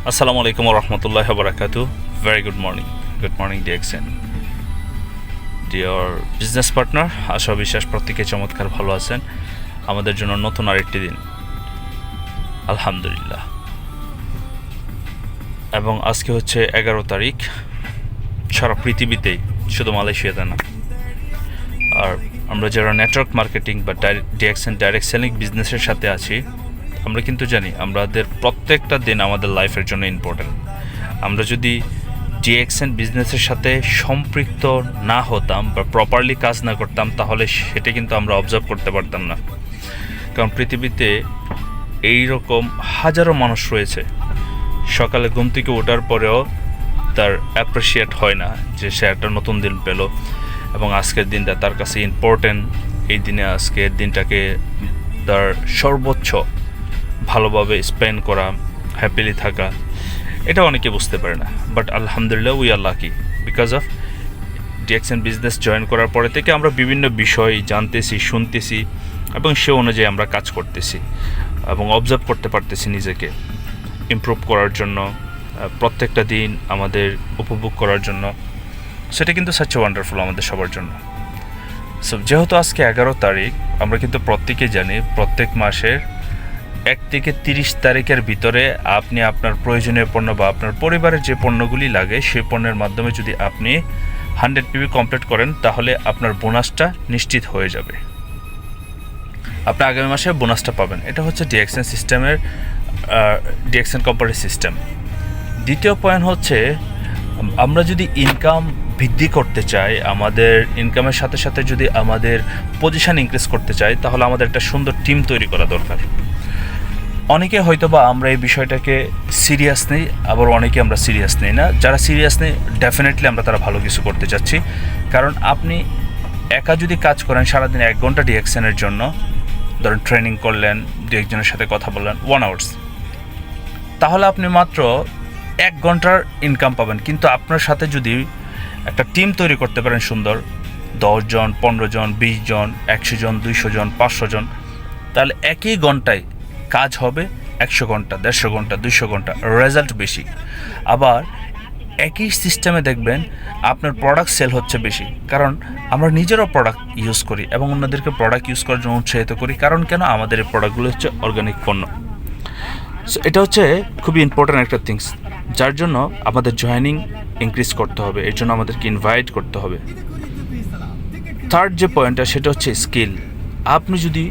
আসসালামু আলাইকুম ওয়া রাহমাতুল্লাহি ওয়া বারাকাতুহু। Very good morning. Good morning DXN dear business partner. আশা বিশ্বাস প্রত্যেকে চমৎকার ভালো আছেন। আমাদের জন্য নতুন আরেকটি দিন, আলহামদুলিল্লাহ। এবং আজকে হচ্ছে 11 তারিখ। সারা পৃথিবীতেই, শুধু মালয়েশিয়াতে না, আর আমরা যারা নেটওয়ার্ক মার্কেটিং বা ডিএক্সএন ডাইরেক্ট সেলিং বিজনেসের সাথে আছি, আমরা কিন্তু জানি আমাদের প্রত্যেকটা দিন আমাদের লাইফের জন্য ইম্পর্ট্যান্ট। আমরা যদি ডিএক্সএন বিজনেসের সাথে সম্পৃক্ত না হতাম বা প্রপারলি কাজ না করতাম, তাহলে সেটা কিন্তু আমরা অবজার্ভ করতে পারতাম না। কারণ পৃথিবীতে এই রকম হাজারো মানুষ রয়েছে, সকালে ঘুম থেকে ওঠার পরেও তার অ্যাপ্রিসিয়েট হয় না যে সে একটা নতুন দিন পেল এবং আজকের দিনটা তার কাছে ইম্পর্ট্যান্ট। এই দিনে আজকের দিনটাকে তার সর্বোচ্চ ভালোভাবে স্পেন্ড করা, হ্যাপিলি থাকা, এটা অনেকে বুঝতে পারে না। বাট আলহামদুলিল্লাহ, we are lucky because of DXN business join করার পরে থেকে আমরা বিভিন্ন বিষয় জানতেছি, শুনতেছি এবং সে অনুযায়ী আমরা কাজ করতেছি এবং অবজার্ভ করতে পারতেছি নিজেকে ইমপ্রুভ করার জন্য, প্রত্যেকটা দিন আমাদের উপভোগ করার জন্য। সেটা কিন্তু সাচ ওয়ান্ডারফুল আমাদের সবার জন্য। সো যেহেতু আজকে 11 তারিখ, আমরা কিন্তু প্রত্যেকেই জানি প্রত্যেক মাসের 1 থেকে 30 তারিখের ভিতরে আপনি আপনার প্রয়োজনীয় পণ্য বা আপনার পরিবারের যে পণ্যগুলি লাগে সেই পণ্যের মাধ্যমে যদি আপনি 100 PV কমপ্লিট করেন, তাহলে আপনার বোনাসটা নিশ্চিত হয়ে যাবে। আপনি আগামী মাসে বোনাসটা পাবেন। এটা হচ্ছে ডিএক্সএন সিস্টেমের, ডিএক্সএন কোম্পানির সিস্টেম। দ্বিতীয় পয়েন্ট হচ্ছে, আমরা যদি ইনকাম বৃদ্ধি করতে চাই, আমাদের ইনকামের সাথে সাথে যদি আমাদের পজিশন ইনক্রিজ করতে চাই, তাহলে আমাদের একটা সুন্দর টিম তৈরি করা দরকার। অনেকে হয়তো বা আমরা এই বিষয়টাকে সিরিয়াস নেই, আবার অনেকে আমরা সিরিয়াস নেই না। যারা সিরিয়াস নেই, ডেফিনেটলি আমরা তারা ভালো কিছু করতে চাচ্ছি। কারণ আপনি একা যদি কাজ করেন সারাদিন 1 ঘন্টা ডিএক্সএনের জন্য, ধরুন ট্রেনিং করলেন, 2-1 জনের সাথে কথা বললেন 1 আওয়ার্স, তাহলে আপনি মাত্র 1 ঘন্টার ইনকাম পাবেন। কিন্তু আপনার সাথে যদি একটা টিম তৈরি করতে পারেন সুন্দর, 10 জন, 15 জন, 20 জন, 100 জন, 200 জন, 500 জন, তাহলে একই ঘন্টায় কাজ হবে 100 ঘন্টা, 150 ঘন্টা, 200 ঘন্টা, রেজাল্ট বেশি। আবার একই সিস্টেমে দেখবেন আপনার প্রোডাক্ট সেল হচ্ছে বেশি, কারণ আমরা নিজেরাও প্রোডাক্ট ইউজ করি এবং অন্যদেরকে প্রোডাক্ট ইউজ করার জন্য উৎসাহিত করি। কারণ কেন? আমাদের এই প্রোডাক্টগুলো হচ্ছে অর্গানিক পণ্য। সো এটা হচ্ছে খুবই ইম্পর্ট্যান্ট একটা থিংস, যার জন্য আমাদের জয়েনিং ইনক্রিজ করতে হবে, এর জন্য আমাদেরকে ইনভাইট করতে হবে। থার্ড যে পয়েন্টটা, সেটা হচ্ছে স্কিল। আপনি যদি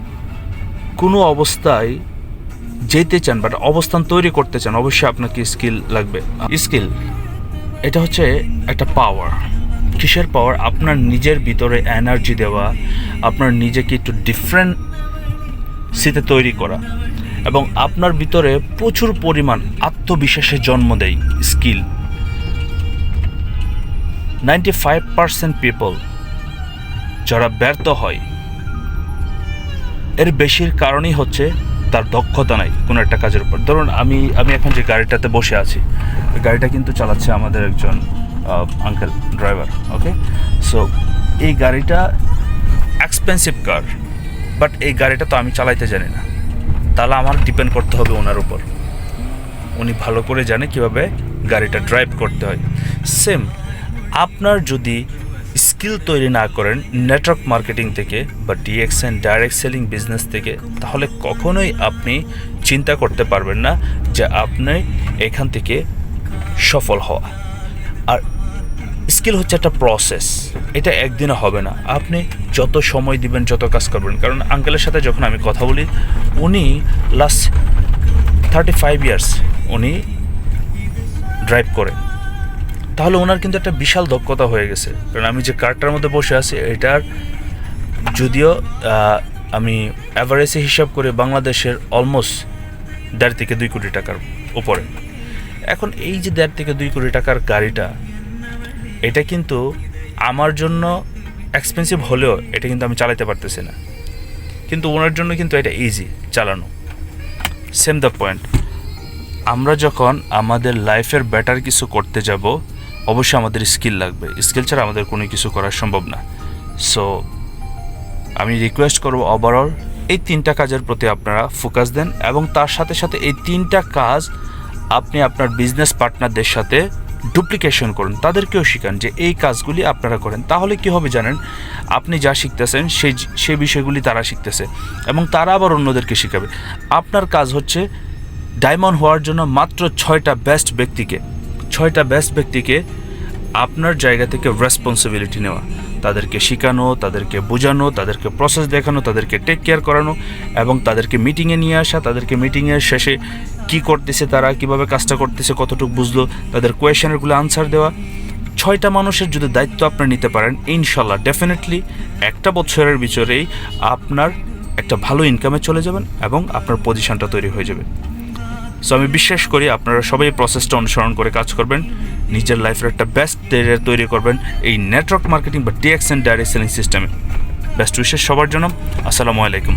কোনো অবস্থায় যেতে চান বাট অবস্থান তৈরি করতে চান, অবশ্যই আপনাকে স্কিল লাগবে। স্কিল এটা হচ্ছে একটা পাওয়ার। কিসের পাওয়ার? আপনার নিজের ভিতরে এনার্জি দেওয়া, আপনার নিজেকে একটু ডিফারেন্ট সিতে তৈরি করা এবং আপনার ভিতরে প্রচুর পরিমাণ আত্মবিশ্বাসের জন্ম দেয় স্কিল। 95% পিপল যারা ব্যর্থ হয়, এর বেশির কারণই হচ্ছে তার দক্ষতা নাই কোনো একটা কাজের উপর। ধরুন আমি এখন যে গাড়িটাতে বসে আছি, গাড়িটা কিন্তু চালাচ্ছে আমাদের একজন আঙ্কেল ড্রাইভার। ওকে, সো এই গাড়িটা এক্সপেন্সিভ কার, বাট এই গাড়িটা তো আমি চালাইতে জানি না, তাহলে আমার ডিপেন্ড করতে হবে ওনার উপর। উনি ভালো করে জানে কীভাবে গাড়িটা ড্রাইভ করতে হয়। সেম, আপনার যদি স্কিল তৈরি না করেন নেটওয়ার্ক মার্কেটিং থেকে বা ডিএক্সএন ডাইরেক্ট সেলিং বিজনেস থেকে, তাহলে কখনোই আপনি চিন্তা করতে পারবেন না যে আপনি এখান থেকে সফল হওয়া। আর স্কিল হচ্ছে একটা প্রসেস, এটা একদিনে হবে না। আপনি যত সময় দিবেন, যত কাজ করবেন, কারণ আঙ্কেলের সাথে যখন আমি কথা বলি, উনি লাস্ট 35 ইয়ার্স উনি ড্রাইভ করে, তাহলে ওনার কিন্তু একটা বিশাল দক্ষতা হয়ে গেছে। কারণ আমি যে কারটার মধ্যে বসে আছি, এটার যদিও আমি অ্যাভারেজে হিসাব করে বাংলাদেশের অলমোস্ট 1.5 থেকে 2 কোটি টাকার উপরে। এখন এই যে 1.5 থেকে 2 কোটি টাকার গাড়িটা, এটা কিন্তু আমার জন্য এক্সপেন্সিভ হলেও এটা কিন্তু আমি চালাতে পারতেছি না, কিন্তু ওনার জন্য কিন্তু এটা ইজি চালানো। সেম দ্য পয়েন্ট, আমরা যখন আমাদের লাইফের বেটার কিছু করতে যাব, অবশ্যই আমাদের স্কিল লাগবে। স্কিল ছাড়া আমাদের কোনো কিছু করা সম্ভব না। সো আমি রিকোয়েস্ট করব ওভারঅল এই 3টা কাজের প্রতি আপনারা ফোকাস দেন এবং তার সাথে সাথে এই 3টা কাজ আপনি আপনার বিজনেস পার্টনারদের সাথে ডুপ্লিকেশন করুন, তাদেরকেও শেখান যে এই কাজগুলি আপনারা করেন। তাহলে কি হবে জানেন, আপনি যা শিখতেছেন সেই বিষয়গুলি তারা শিখতেছে এবং তারা আবার অন্যদেরকে শেখাবে। আপনার কাজ হচ্ছে ডায়মন্ড হওয়ার জন্য মাত্র 6টা বেস্ট ব্যক্তিকে আপনার জায়গা থেকে রেসপন্সিবিলিটি নেওয়া, তাদেরকে শেখানো, তাদেরকে বোঝানো, তাদেরকে প্রসেস দেখানো, তাদেরকে টেক কেয়ার করানো এবং তাদেরকে মিটিংয়ে নিয়ে আসা, তাদেরকে মিটিংয়ের শেষে কী করতেছে, তারা কীভাবে কাজটা করতেছে, কতটুকু বুঝলো, তাদের কোয়েশনেরগুলো আনসার দেওয়া। 6টা মানুষের যদি দায়িত্ব আপনি নিতে পারেন, ইনশাল্লাহ ডেফিনেটলি একটা বছরের ভিতরেই আপনার একটা ভালো ইনকামে চলে যাবেন এবং আপনার পজিশনটা তৈরি হয়ে যাবে। সো আমি বিশ্বাস করি আপনারা সবাই এই প্রসেসটা অনুসরণ করে কাজ করবেন, নিজের লাইফের একটা বেস্ট ক্যারিয়ার তৈরি করবেন এই নেটওয়ার্ক মার্কেটিং বা ডিএক্স অ্যান্ড ডাইরেক্ট সেলিং সিস্টেমে। বেস্ট উইশেস সবার জন্য। আসসালামু আলাইকুম।